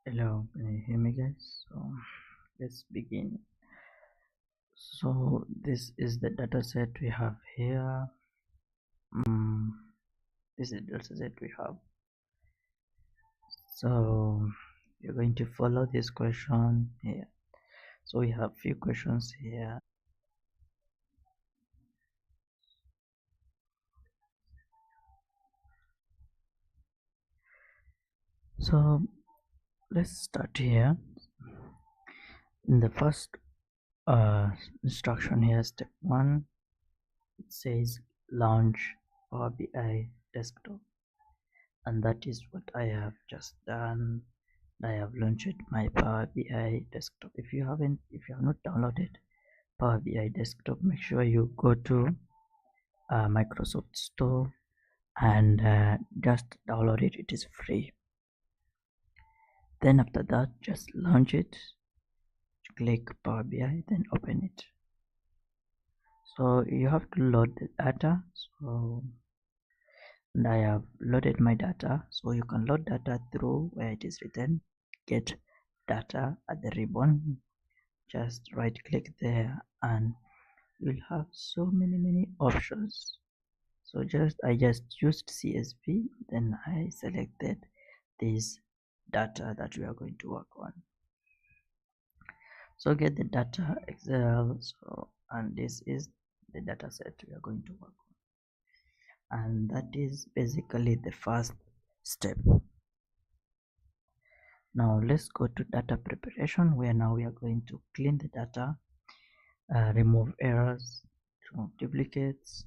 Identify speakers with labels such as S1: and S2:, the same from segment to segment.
S1: Hello, can you hear me, guys? So let's begin. So this is the data set we have here. This is the data set we have. So you're going to follow this question here. So we have few questions here. So let's start here. In the first instruction here, step 1, it says launch Power BI desktop, and that is what I have just done. I have launched my Power BI desktop. If you have not downloaded Power BI desktop, make sure you go to Microsoft Store and just download it. It is free. Then after that, just launch it. Click Power BI, then open it. So you have to load the data. So and I have loaded my data. So you can load data through where it is written get data at the ribbon. Just right click there and you'll have so many options. So I just used CSV, then I selected this data that we are going to work on. So get the data Excel. So and this is the data set we are going to work on, and that is basically the first step. Now let's go to data preparation, where now we are going to clean the data, remove errors, remove duplicates,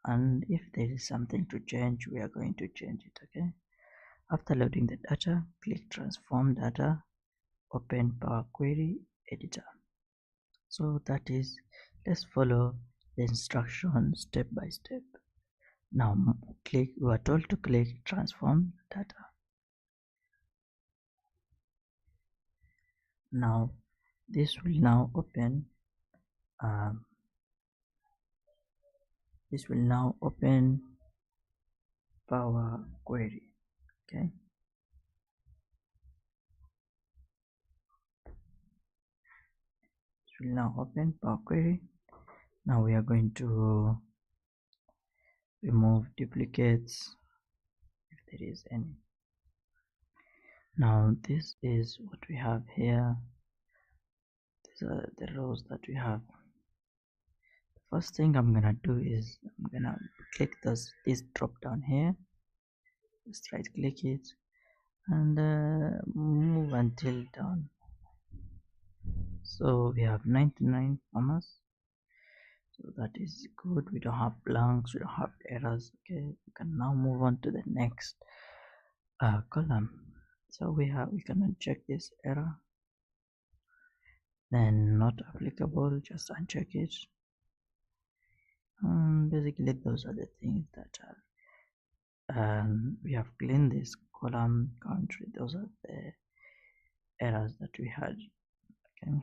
S1: and if there is something to change, we are going to change it. Okay, after loading the data, click transform data, open Power Query editor. So that is, let's follow the instruction step by step. Now we are told to click transform data. Now this will now open um, Power Query. Okay, this will now open Power Query. Now we are going to remove duplicates if there is any. Now this is what we have here. These are the rows that we have. The first thing I'm gonna do is I'm gonna click this drop down here, just right click it and move until down. So we have 99 commas, so that is good. We don't have blanks, we don't have errors. Okay, we can now move on to the next column. So we can uncheck this error, then not applicable, just uncheck it. Basically those are the things that are, we have cleaned this column country. Those are the errors that we had. Okay,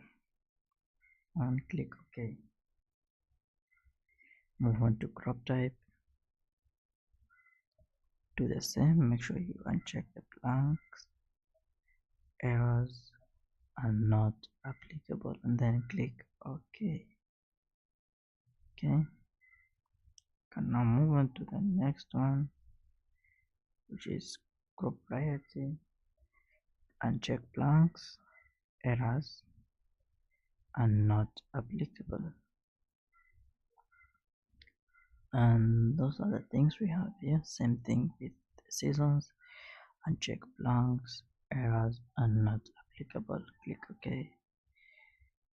S1: and click OK. Move on to crop type, do the same. Make sure you uncheck the blanks, errors and not applicable, and then click OK. Okay, can now move on to the next one, which is crop priority. Uncheck blanks, errors and not applicable, and those are the things we have here. Same thing with the seasons. Uncheck blanks, errors and not applicable, click OK.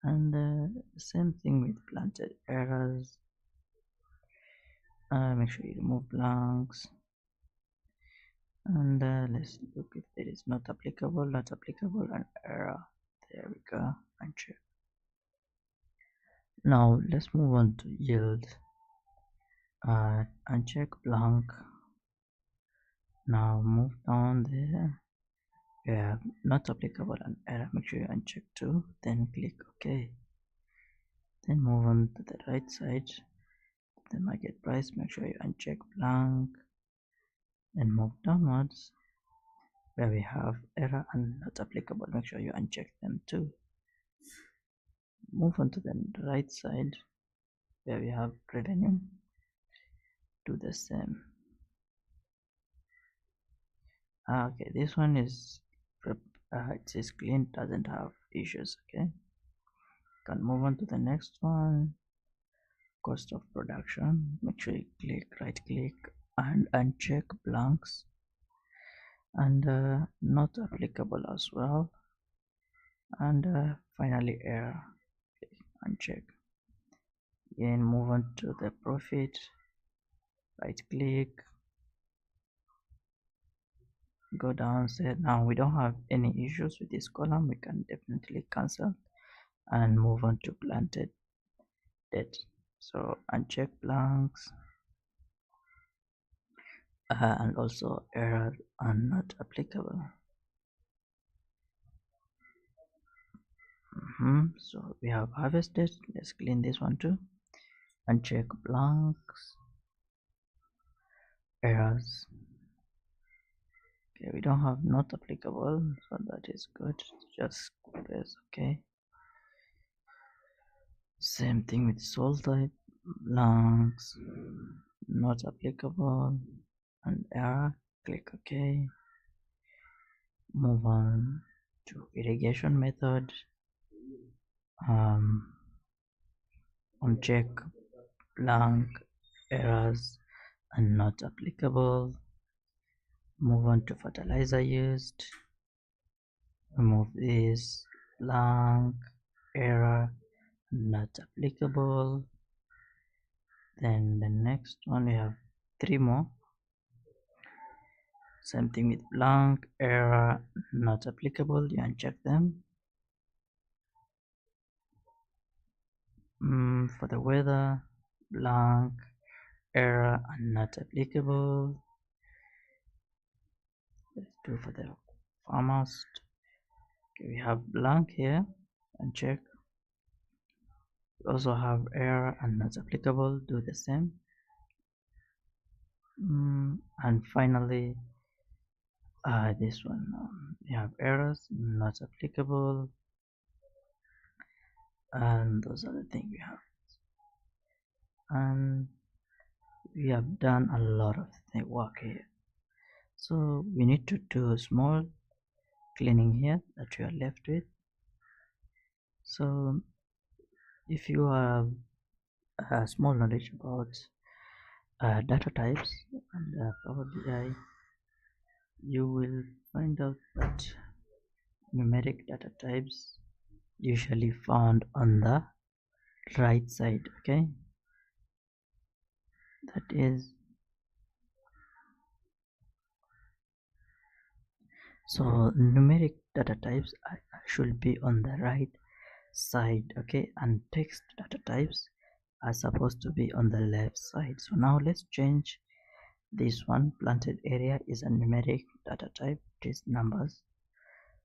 S1: And same thing with planted errors. Make sure you remove blanks, and let's look if there is not applicable, and error. There we go, uncheck. Now let's move on to yield. Uncheck blank. Now move down there. We have not applicable and error. Make sure you uncheck too, then click OK. Then move on to the right side, the market price. Make sure you uncheck blank, then move downwards where we have error and not applicable. Make sure you uncheck them too. Move on to the right side where we have revenue. Do the same. Okay, this one is it says clean, doesn't have issues. Okay, can move on to the next one. Cost of production. Make sure you right click and uncheck blanks, and not applicable as well, and finally error. Okay, uncheck. Again, move on to the profit. Right click, go down, say now we don't have any issues with this column, we can definitely cancel and move on to planted date. So uncheck blanks, and also error and not applicable. So we have harvested. Let's clean this one too. Uncheck blanks, errors. Okay, we don't have not applicable, so that is good. Just press OK. Same thing with soul type, blanks, not applicable, and error. Click OK. Move on to irrigation method. Uncheck blank, errors, and not applicable. Move on to fertilizer used. Remove this, blank, error, not applicable. Then the next one we have 3 more. Same thing with blank, error, not applicable. You uncheck them. For the weather, blank, error, and not applicable. Let's do for the farmers. Okay, we have blank here, uncheck. We also have error and not applicable. Do the same. And finally, this one, we have errors, not applicable, and those are the things we have. And we have done a lot of work here, so we need to do a small cleaning here that we are left with. So if you have a small knowledge about data types and Power BI, you will find out that numeric data types usually found on the right side. Okay, that is, so numeric data types should be on the right side. Okay, and text data types are supposed to be on the left side. So now let's change this one. Planted area is a numeric data type, it is numbers.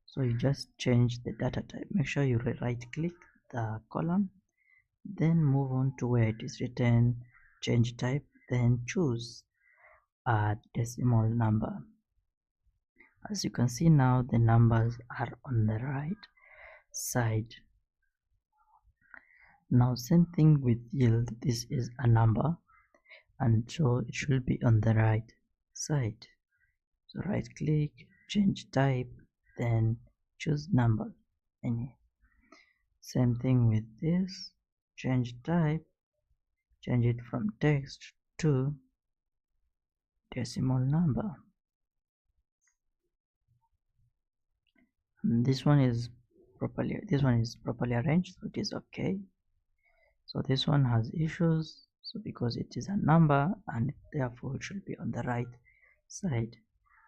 S1: So you just change the data type. Make sure you right click the column, then move on to where it is written change type, then choose a decimal number. As you can see now, the numbers are on the right side. Now same thing with yield. This is a number, and so it should be on the right side. So right click, change type, then choose number any. Same thing with this, change type, change it from text to decimal number. And this one is properly arranged, so it is okay. So this one has issues, so because it is a number and therefore it should be on the right side.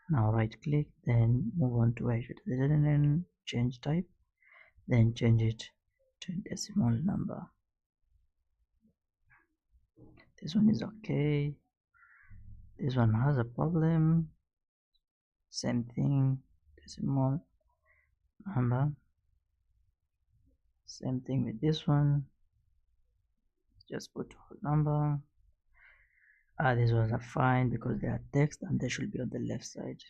S1: Now right click, then move on to where it is, change type, then change it to decimal number. This one is okay. This one has a problem. Same thing, decimal number. Same thing with this one, just put whole number. These ones are fine because they are text and they should be on the left side.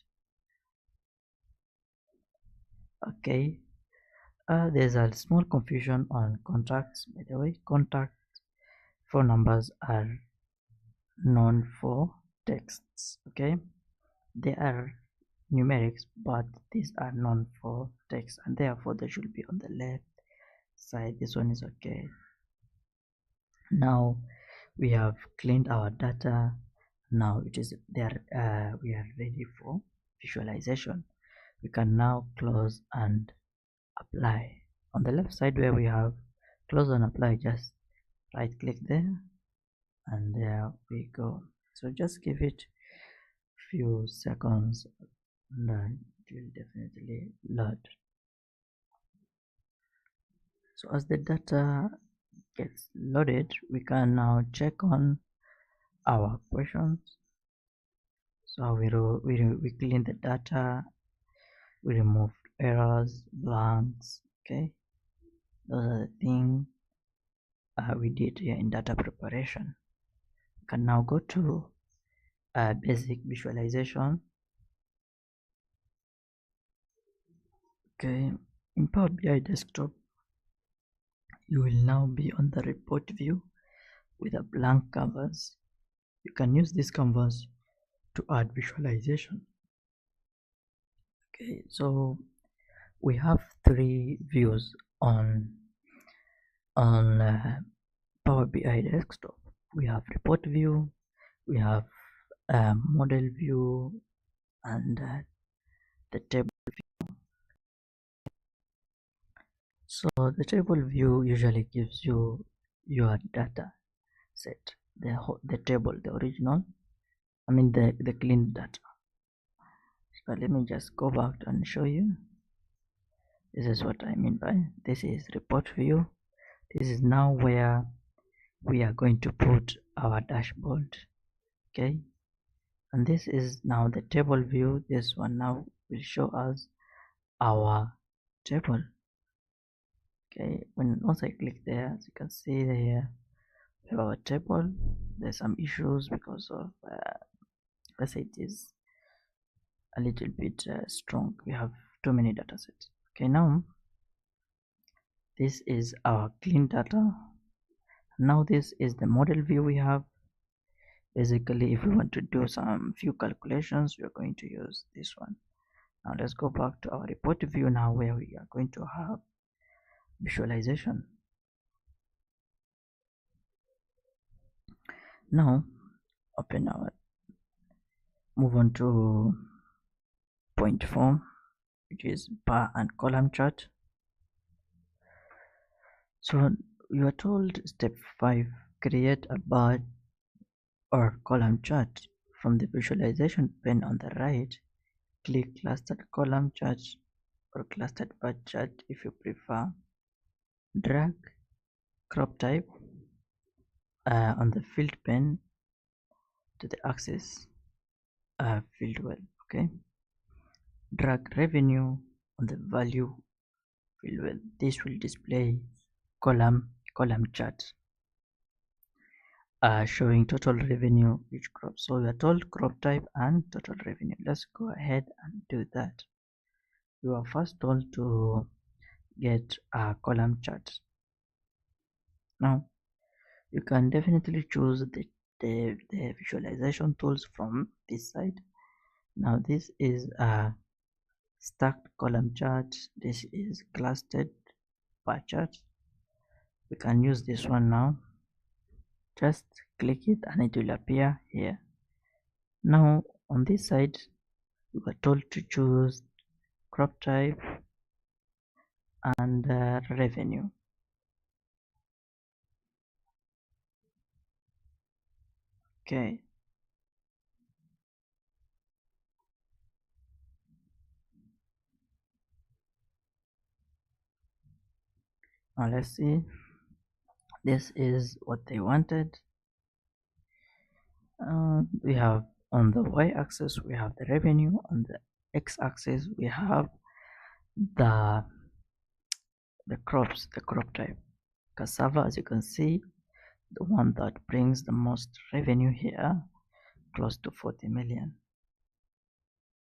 S1: Okay, there's a small confusion on contacts. By the way, contact phone numbers are known for texts. Okay, they are numerics, but these are known for text, and therefore they should be on the left side. This one is okay. Now we have cleaned our data. Now it is there. We are ready for visualization. We can now close and apply. On the left side where we have close and apply, just right click there, and there we go. So just give it few seconds, and then it will definitely load. So as the data gets loaded, we can now check on our questions. So we clean the data, we removed errors, blanks. Okay, those are the things we did here in data preparation. We can now go to basic visualization. Okay, in Power BI desktop, you will now be on the report view with a blank canvas. You can use this canvas to add visualization. Okay, so we have three views on Power BI desktop. We have report view, we have model view, and the table. So the table view usually gives you your data set, the table, the original, I mean the clean data. So let me just go back and show you. This is what I mean by this is report view. This is now where we are going to put our dashboard. Okay, and this is now the table view. This one now will show us our table. Okay, once I click there, as you can see there, we have our table. There's some issues because of let's say it is a little bit strong. We have too many data sets. Okay, now this is our clean data. Now this is the model view we have. Basically, if we want to do some few calculations, we are going to use this one. Now let's go back to our report view now, where we are going to have visualization. Now open our, move on to point form, which is bar and column chart. So you are told step 5, create a bar or column chart. From the visualization pane on the right, click clustered column chart or clustered bar chart if you prefer. Drag crop type on the field pane to the axis field well. Okay, drag revenue on the value field well. This will display column chart showing total revenue each crop. So we are told crop type and total revenue. Let's go ahead and do that. You are first told to get a column chart. Now you can definitely choose the visualization tools from this side. Now this is a stacked column chart. This is clustered bar chart. We can use this one now. Just click it and it will appear here. Now on this side, we were told to choose crop type and revenue. Okay, now let's see. This is what they wanted. We have on the y-axis we have the revenue, on the x-axis we have the crops, the crop type. Cassava, as you can see, the one that brings the most revenue here, close to 40 million.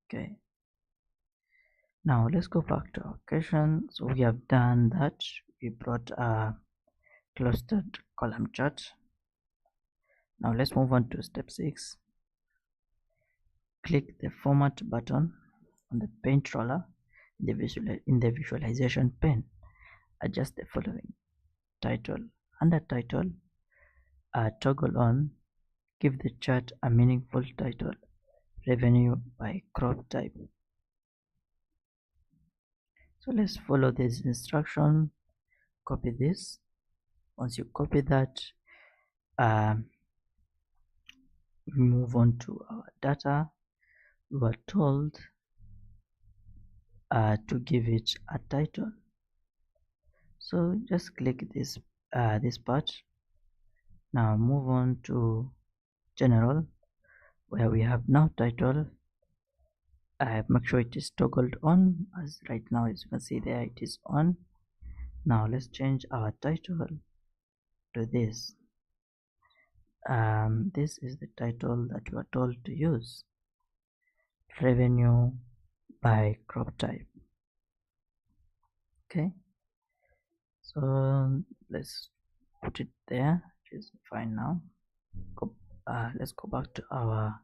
S1: Okay, Now let's go back to our question. So we have done that. We brought a clustered column chart. Now let's move on to step 6. Click the format button on the paint roller in the visualization pane. Adjust the following: title. Under title, toggle on, give the chart a meaningful title: revenue by crop type. So let's follow this instruction. Copy this. Once you copy that, we move on to our data. We were told to give it a title. So just click this part. Now move on to general, where we have now title. Make sure it is toggled on, as right now, as you can see there, it is on. Now let's change our title to this. This is the title that we are told to use: revenue by crop type. Okay, so let's put it there, which is fine. Now let's go back to our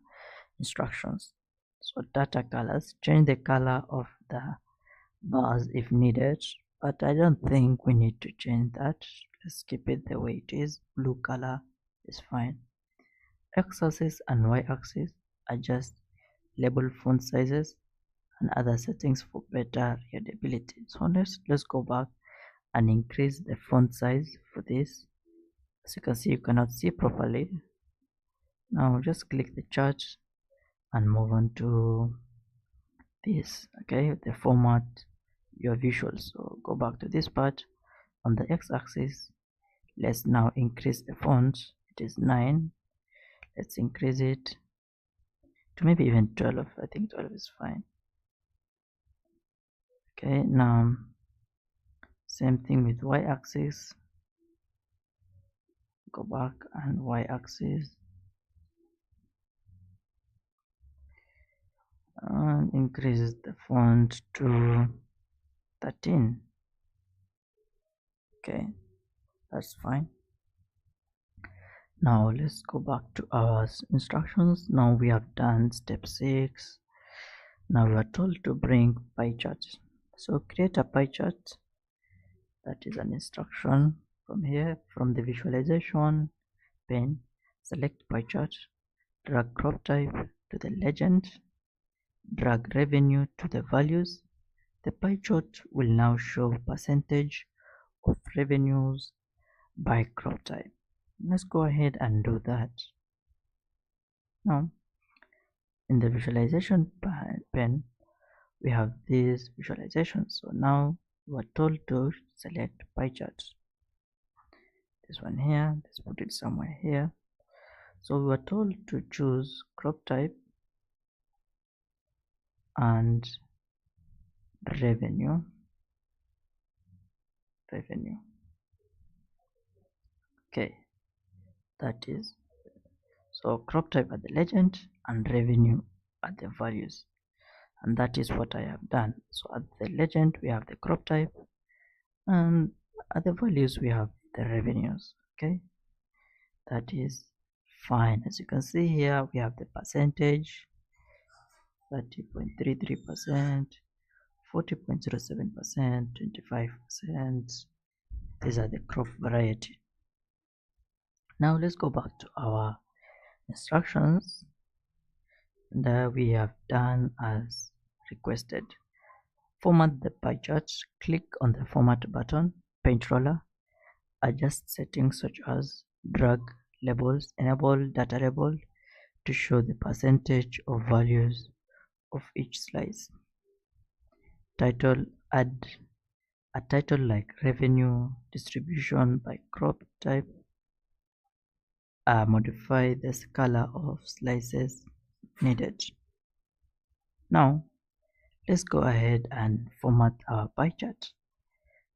S1: instructions. So data colors, change the color of the bars if needed, but I don't think we need to change that. Let's keep it the way it is. Blue color is fine. X-axis and Y-axis, adjust label font sizes and other settings for better readability. So let's go back and increase the font size for this. As you can see, you cannot see properly. Now just click the chart and move on to this. Okay, the format your visuals. So go back to this part. On the x-axis, let's now increase the font. It is 9. Let's increase it to maybe even 12. I think 12 is fine. Okay, now same thing with y-axis. Go back and y-axis and increase the font to 13. Okay, that's fine. Now let's go back to our instructions. Now we have done step 6. Now we are told to bring pie charts. So create a pie chart. That is an instruction from here. From the visualization pane, select pie chart, drag crop type to the legend, drag revenue to the values. The pie chart will now show percentage of revenues by crop type. Let's go ahead and do that. Now in the visualization pane, we have this visualization. So now we are told to select pie chart. This one here, let's put it somewhere here. So we were told to choose crop type and revenue. Okay, that is, so crop type at the legend and revenue at the values, and that is what I have done. So at the legend we have the crop type, and at the values we have the revenues. Okay, that is fine. As you can see here, we have the percentage: 30.33%, 40.07%, 25%. These are the crop variety. Now let's go back to our instructions. There we have done as requested. Format the pie chart. Click on the format button, paint roller, adjust settings such as drag labels, enable data label to show the percentage of values of each slice. Title, add a title like revenue distribution by crop type. Modify the color of slices needed. Now let's go ahead and format our pie chart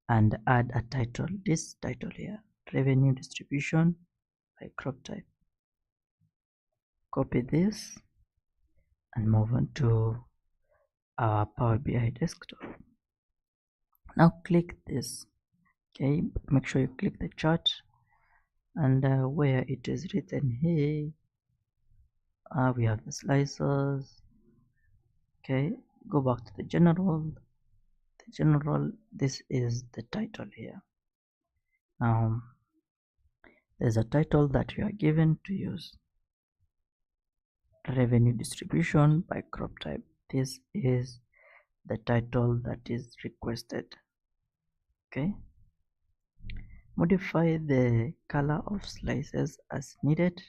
S1: and add a title. This title here, revenue distribution by crop type. Copy this and move on to our Power BI desktop. Now click this. Okay, make sure you click the chart, and where it is written here, we have the slicers. Okay, go back to the general. The general, this is the title here. Now there's a title that you are given to use. Revenue distribution by crop type. This is the title that is requested. Okay, modify the color of slices as needed.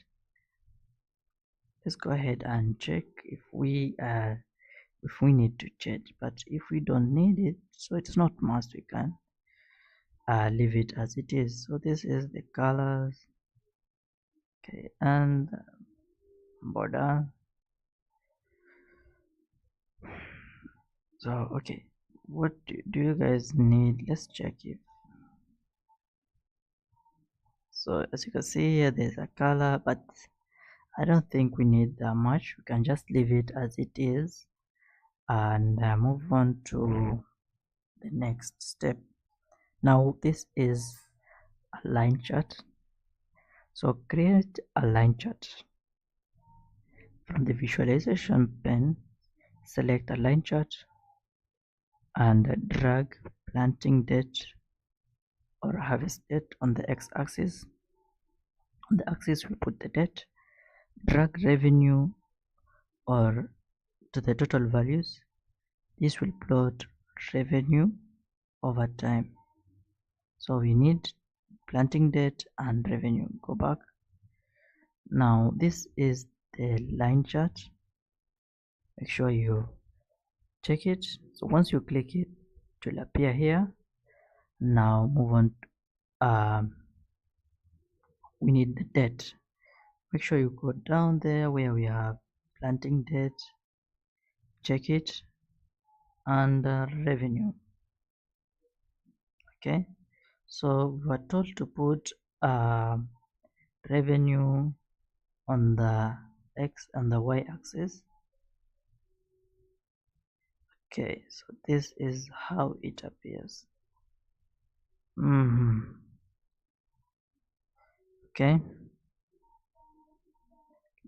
S1: Let's go ahead and check if we need to change, but if we don't need it, so it's not must, we can leave it as it is. So this is the colors. Okay, and border. So okay, what do you guys need? Let's check if. So as you can see here, there's a color, but I don't think we need that much. We can just leave it as it is and move on to the next step. Now this is a line chart. So create a line chart. From the visualization pane, select a line chart and drag planting date or harvest date on the x-axis. On the axis we put the date. Drag revenue or to the total values. This will plot revenue over time. So we need planting date and revenue. Go back. Now this is the line chart. Make sure you check it. So once you click it, it will appear here. Now move on. We need the date. Make sure you go down there where we have planting date, check it, and revenue. Okay, so we are told to put revenue on the x and the y axis. Okay, so this is how it appears. Okay,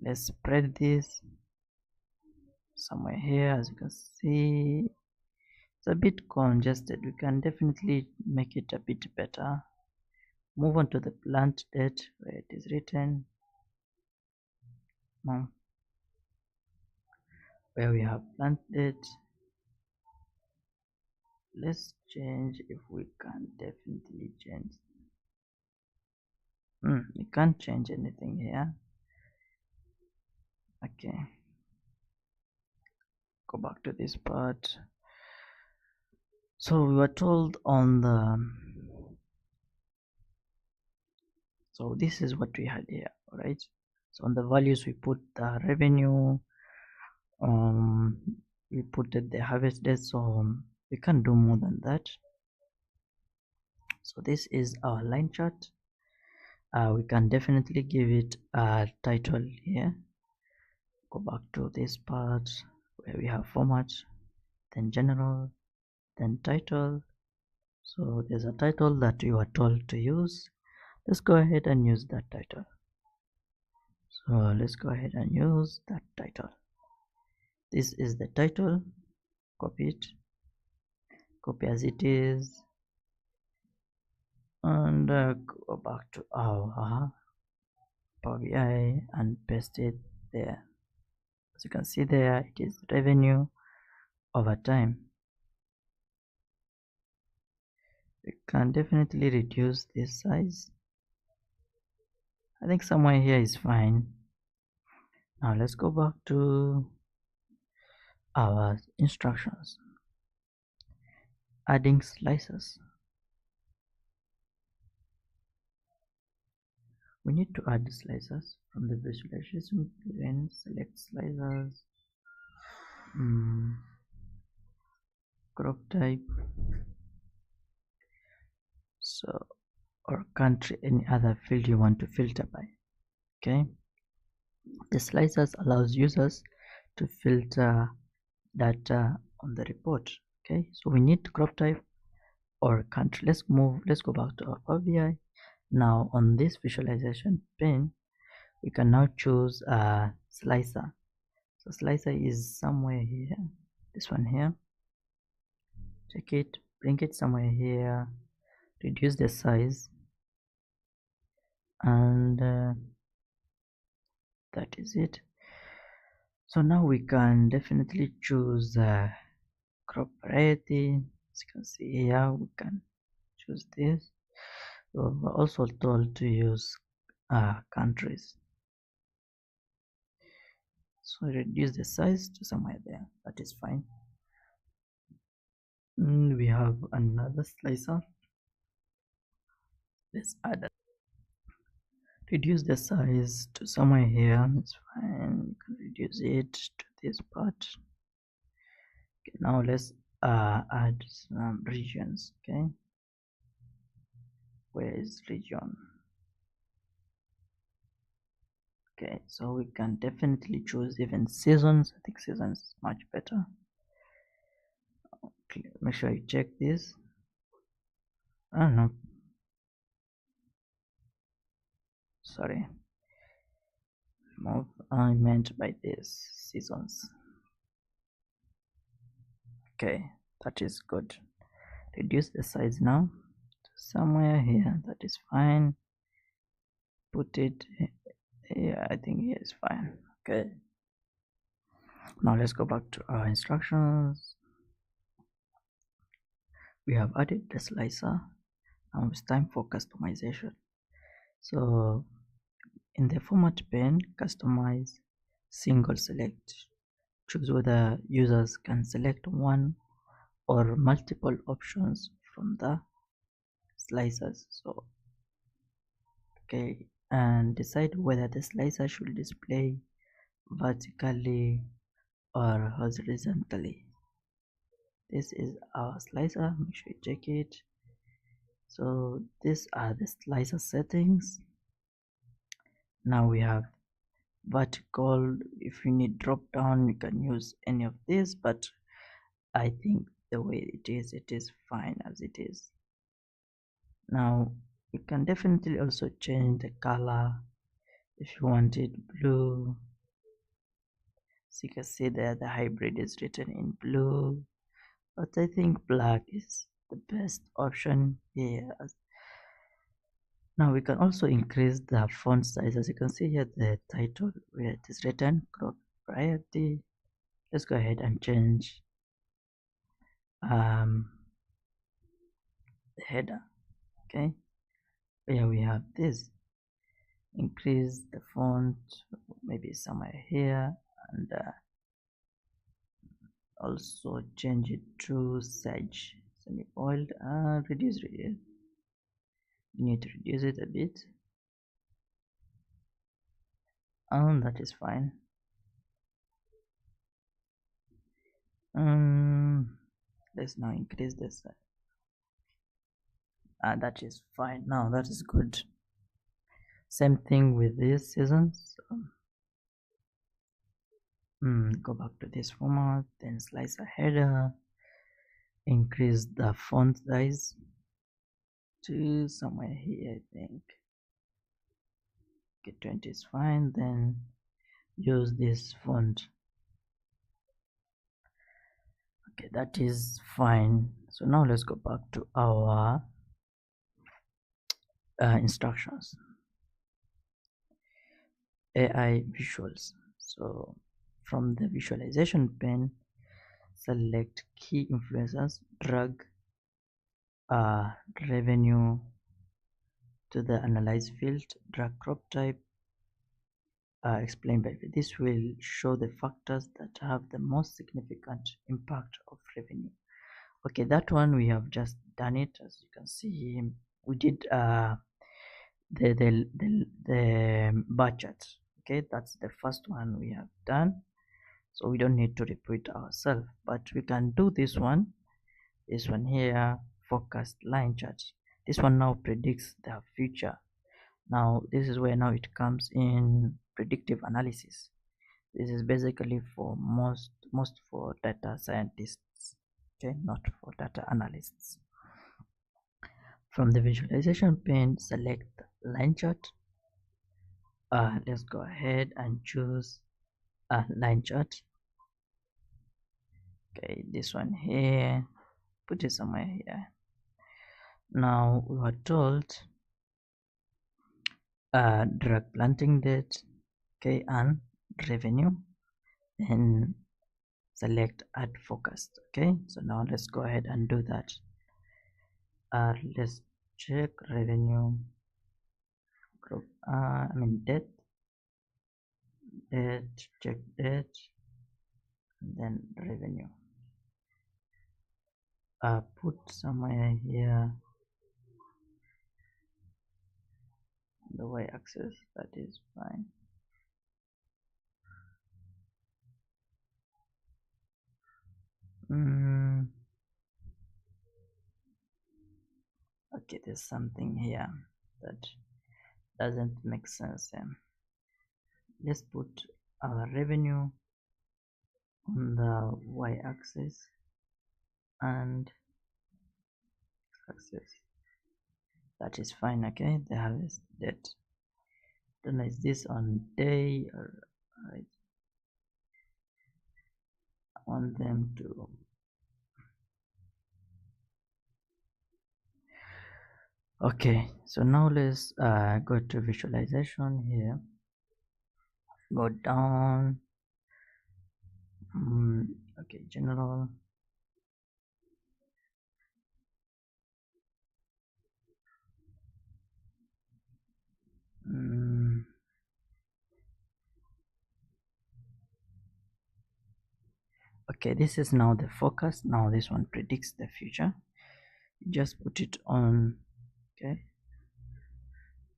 S1: let's spread this somewhere here. As you can see, it's a bit congested. We can definitely make it a bit better. Move on to the plant date where it is written. Now, where we have plant date, let's change if we can definitely change. We can't change anything here. Okay, go back to this part. So we were told on the, so this is what we had here, right? So on the values we put the revenue, we put the harvest date, so we can't do more than that. So this is our line chart. We can definitely give it a title here. Go back to this part where we have format, then general, then title. So there's a title that you are told to use. Let's go ahead and use that title. So let's go ahead and use that title. This is the title. Copy it, copy as it is, and go back to our Power BI and paste it there. As you can see there, it is revenue over time. We can definitely reduce this size. I think somewhere here is fine. Now let's go back to our instructions. Adding slices. We need to add the slices from the visualization pane. Select slices, crop type, so or country, any other field you want to filter by. Okay, the slicers allows users to filter data on the report. Okay, so we need crop type or country. Let's go back to our Power BI. Now on this visualization pane, we can now choose a slicer. So slicer is somewhere here, this one here. Check it, bring it somewhere here, reduce the size, and that is it. So now we can definitely choose crop variety. As you can see here, we can choose this. So we're also told to use countries. So reduce the size to somewhere there. That is fine. We have another slicer. Let's add that. Reduce the size to somewhere here. It's fine. You can reduce it to this part. Okay, now let's add some regions. Okay, where is region? Okay, so we can definitely choose even seasons. I think seasons is much better. Okay, make sure you check this. I don't know. Sorry. Remove. I meant by this seasons. Okay, that is good. Reduce the size now to somewhere here. That is fine. Put it here. I think here is fine. Okay. Now let's go back to our instructions. We have added the slicer. Now it's time for customization. So in the format pane, customize, single select. Choose whether users can select one or multiple options from the slicers. So okay, and decide whether the slicer should display vertically or horizontally. This is our slicer. Make sure you check it. So these are the slicer settings. Now we have vertical. If you need drop down, you can use any of this, but I think the way it is fine as it is. Now you can definitely also change the color if you want it blue. So you can see there the hybrid is written in blue, but I think black is the best option here. Now we can also increase the font size. As you can see here, the title where it is written crop variety. Let's go ahead and change the header. Okay, here we have this. Increase the font maybe somewhere here, and also change it to Sage semi-bold and reduce it. You need to reduce it a bit, and that is fine. Let's now increase this. That is fine. Now that is good. Same thing with these seasons. Go back to this format, then slicer header, increase the font size to somewhere here, I think. Okay, 20 is fine. Then use this font. Okay, that is fine. So now let's go back to our instructions. AI visuals. So from the visualization pane, select key influencers, drag revenue to the analyze field, drag crop type, explained by this will show the factors that have the most significant impact of revenue. Okay, that one we have just done it. As you can see, we did the budget. Okay, that's the first one we have done, so we don't need to repeat ourselves, but we can do this one here, forecast line chart. This one now predicts the future. Now this is where now it comes in predictive analysis. This is basically for most for data scientists, okay, not for data analysts. From the visualization pane, select line chart. Let's go ahead and choose a line chart. Okay, this one here, put it somewhere here. Now we are told drag planting date, okay, and revenue, and select add forecast. Okay, so now let's go ahead and do that. Let's check revenue group. Date, check date, then revenue. Put somewhere here the y-axis. That is fine. Okay, there's something here that doesn't make sense. Let's put our revenue on the y-axis and x-axis. That is fine. Okay, the harvest date. Don't know, is this on day or right? I want them to. Okay, so now let's go to visualization here. Go down. Okay, general. Okay, this is now the focus. Now this one predicts the future. You just put it on, okay,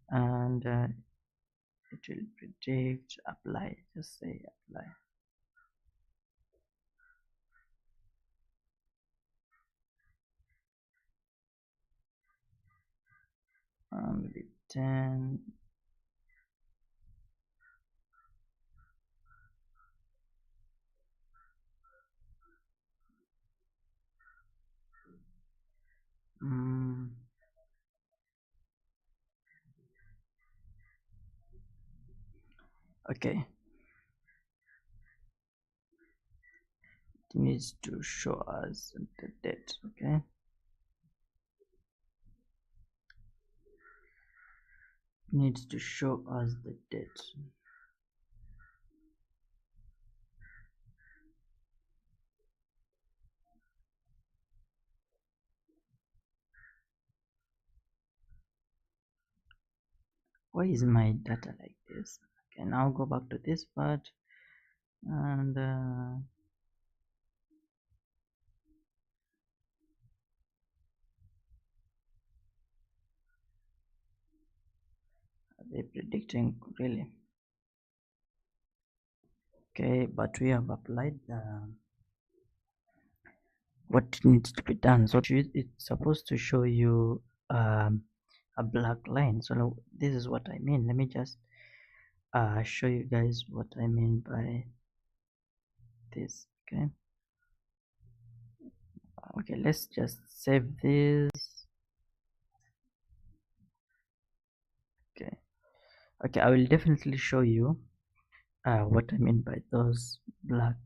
S1: and it will predict. Apply, just say apply. Maybe 10. Okay, it needs to show us the date. Okay, needs to show us the date. Why is my data like this? Okay, now go back to this part and are they predicting really? Okay, but we have applied what needs to be done. So it's supposed to show you a black line. So this is what I mean. Let me just show you guys what I mean by this. Okay, let's just save this. Okay, I will definitely show you what I mean by those black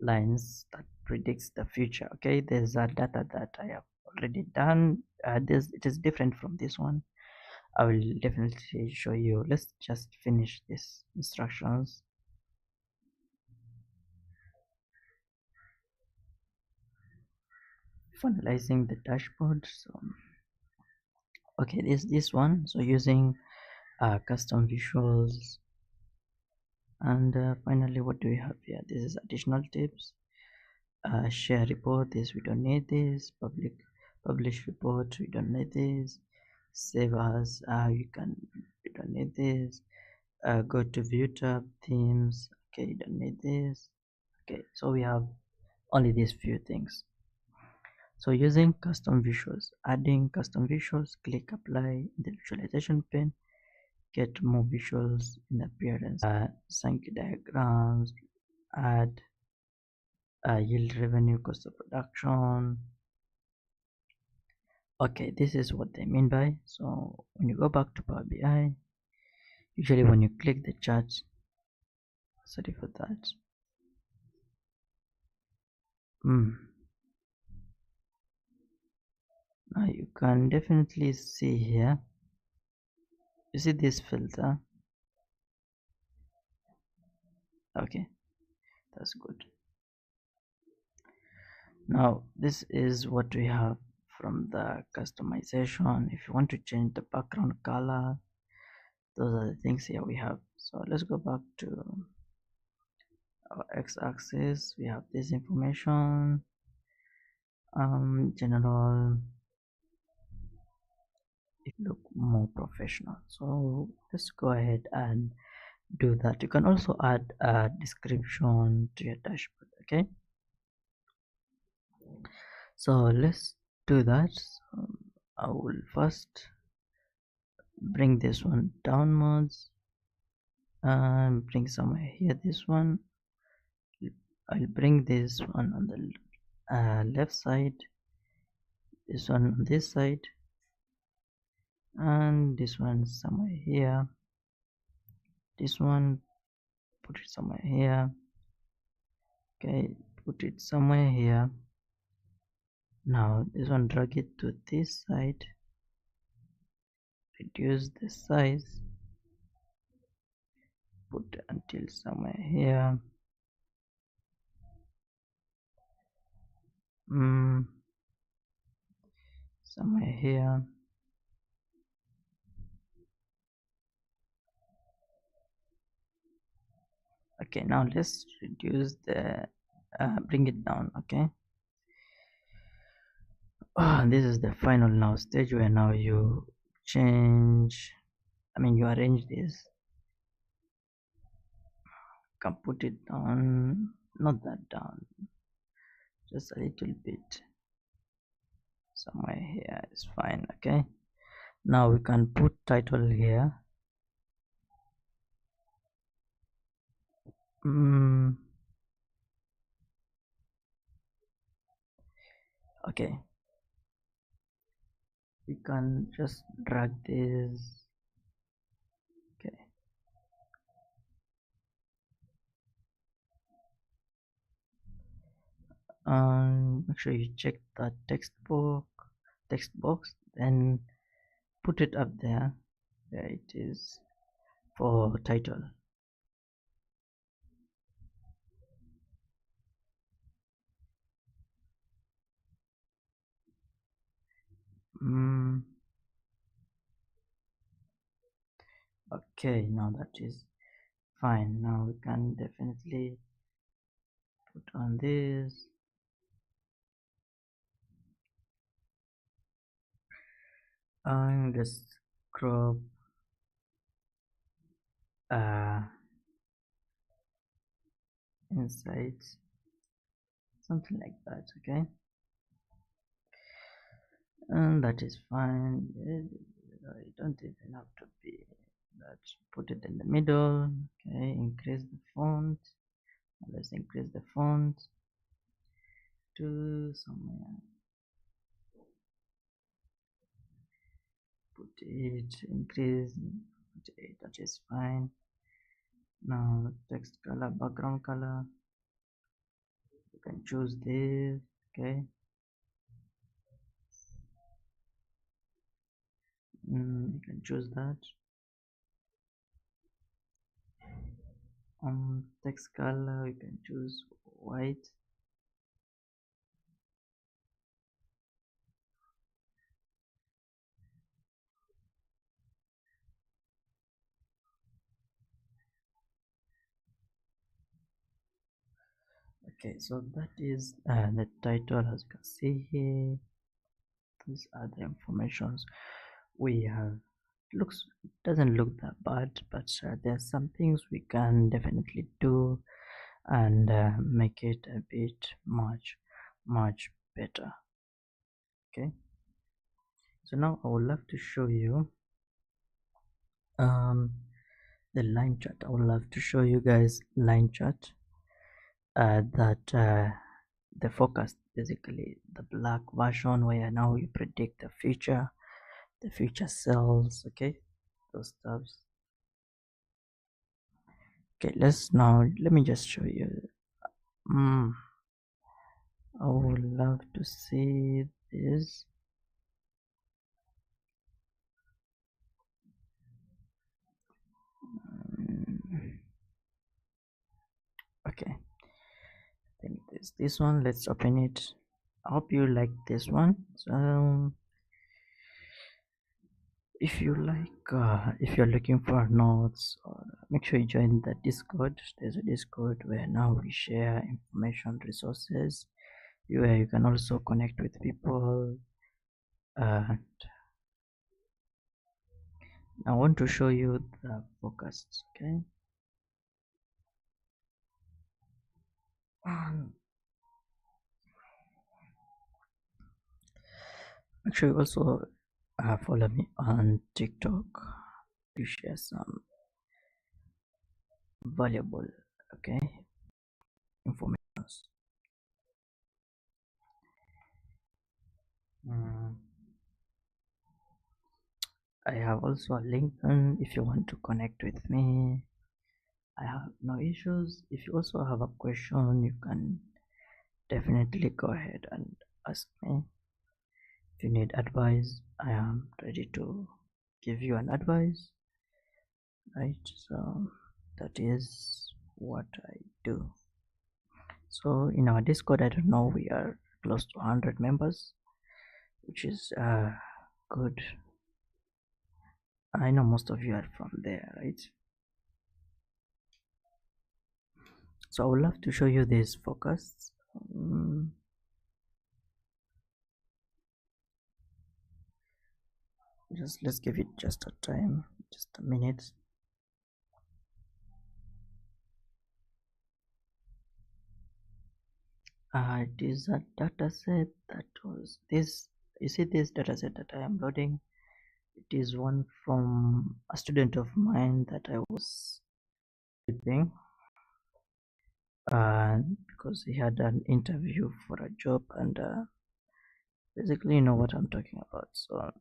S1: lines that predicts the future. Okay, there's a data that I have already done. It is different from this one. I will definitely show you. Let's just finish these instructions. Finalizing the dashboard. So okay, this one. So using custom visuals, and finally, what do we have here? This is additional tips. Share report. This we don't need. This publish report. We don't need this. Save as. You don't need this. Go to view tab, themes. Okay, you don't need this. Okay, so we have only these few things. So using custom visuals, adding custom visuals, click apply in the visualization pane. get more visuals in appearance, sync diagrams, add yield, revenue, cost of production. Okay, this is what they mean by. So when you go back to Power BI, usually when you click the chart, sorry for that. Now you can definitely see here, you see this filter. Okay, that's good. Now this is what we have from the customization. If you want to change the background color, those are the things here we have. So let's go back to our x-axis. We have this information, general. It look more professional, so let's go ahead and do that. You can also add a description to your dashboard. Okay, so let's do that. So I will first bring this one downwards and bring somewhere here. This one I'll bring this one on the left side, this one on this side, and this one somewhere here. This one put it somewhere here. Okay, put it somewhere here. Now this one, drag it to this side, reduce the size, put until somewhere here. Somewhere here. Okay, now let's reduce the bring it down. Okay, this is the final now stage where now you change, you arrange this. You can put it down, not that down, just a little bit, somewhere here is fine. Okay, now we can put title here. Okay, you can just drag this. Okay, make sure you check the text box, then put it up there. There it is for title. Okay, now that is fine. Now we can definitely put on this. And just crop inside, something like that. Okay, and that is fine. You don't even have to be that. Put it in the middle. Okay, increase the font. Let's increase the font to somewhere. Put it, increase, put it, that is fine. Now text color, background color, you can choose this. Okay, you can choose that. Text color, you can choose white. Okay, so that is the title. As you can see here, these are the informations we have. Doesn't look that bad, but there's some things we can definitely do and make it a bit much better. Okay, so now I would love to show you um the line chart. I would love to show you guys line chart, that the forecast, basically the black version, where now you predict the future sales. Okay, those stuffs. Okay, let me just show you. mm, I would love to see this. Mm, okay, I think this one. Let's open it. I hope you like this one. So if you like, if you're looking for notes, or make sure you join the Discord. There's a Discord where now we share information, resources, where you can also connect with people. And I want to show you the forecasts. Okay. Make sure you also follow me on TikTok to share some valuable, okay, information. Mm, I have also a LinkedIn if you want to connect with me. I have no issues. If you also have a question, you can definitely go ahead and ask me. If you need advice, I am ready to give you an advice. Right, so that is what I do. So in our Discord, I don't know, we are close to 100 members, which is good. I know most of you are from there, right? So I would love to show you this focus. Just let's give it just a time, just a minute. It is a data set that was this. You see this data set that I am loading? It is one from a student of mine that I was helping, because he had an interview for a job, and basically you know what I'm talking about. So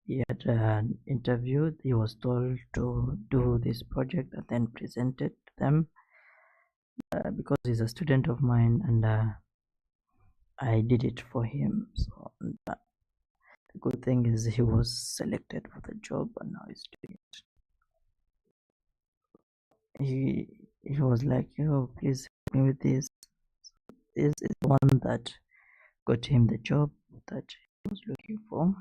S1: he had an interview. He was told to do this project and then present it to them, because he's a student of mine, and I did it for him. So the good thing is he was selected for the job, and now he's doing it. He was like, "Yo, please help me with this." This is one that got him the job that he was looking for.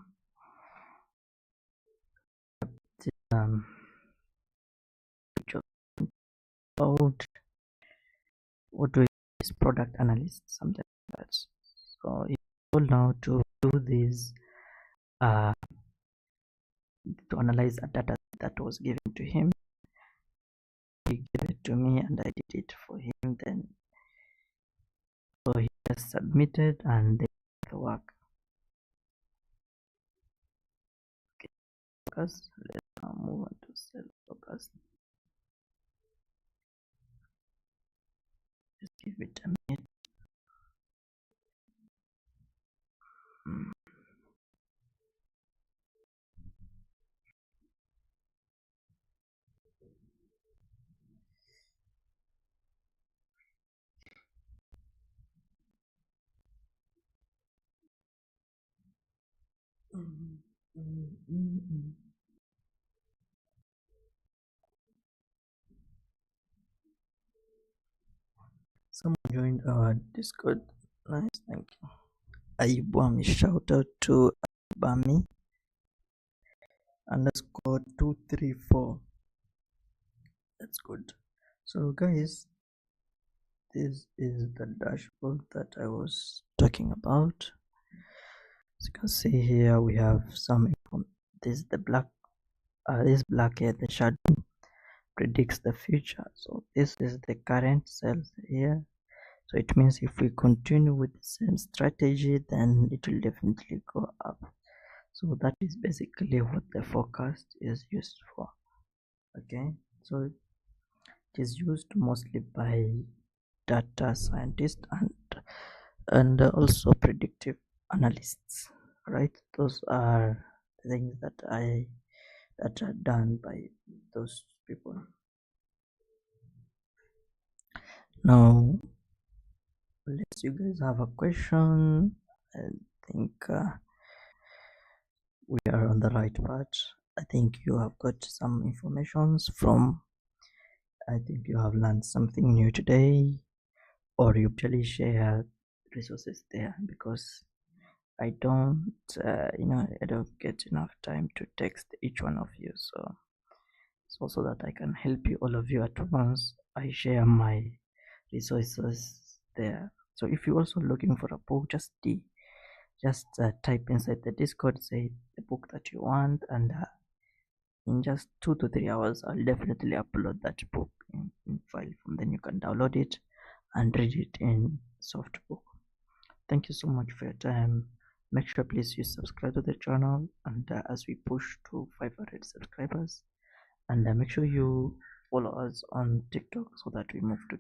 S1: Um, job about what do is product analyst, something like that. So he's told now to do this, uh, to analyze a data that was given to him. He gave it to me, and I did it for him. Then so he just submitted, and they did the work. Okay, focus. Let's now move on to self focus. Just give it a minute. Mm. Someone joined our Discord. Nice, thank you. Ayubami, shout out to Ayubami underscore 234. That's good. So, guys, this is the dashboard that I was talking about. As you can see here, we have some. This is the black. This black here, the shadow predicts the future. So this is the current sales here. So it means if we continue with the same strategy, then it will definitely go up. So that is basically what the forecast is used for. Okay, so it is used mostly by data scientists and also predictive analysts, right? Those are things that are done by those people. Now, let's you guys have a question. I think we are on the right path. I think you have got some informations from. I think you have learned something new today, or you usually share resources there because I don't, I don't get enough time to text each one of you. So that I can help you all of you at once, I share my resources there. So if you're also looking for a book, just type inside the Discord, say the book that you want, and in just 2 to 3 hours, I'll definitely upload that book in file. From then you can download it and read it in soft book. Thank you so much for your time. Make sure please you subscribe to the channel, and as we push to 500 subscribers, and make sure you follow us on TikTok so that we move to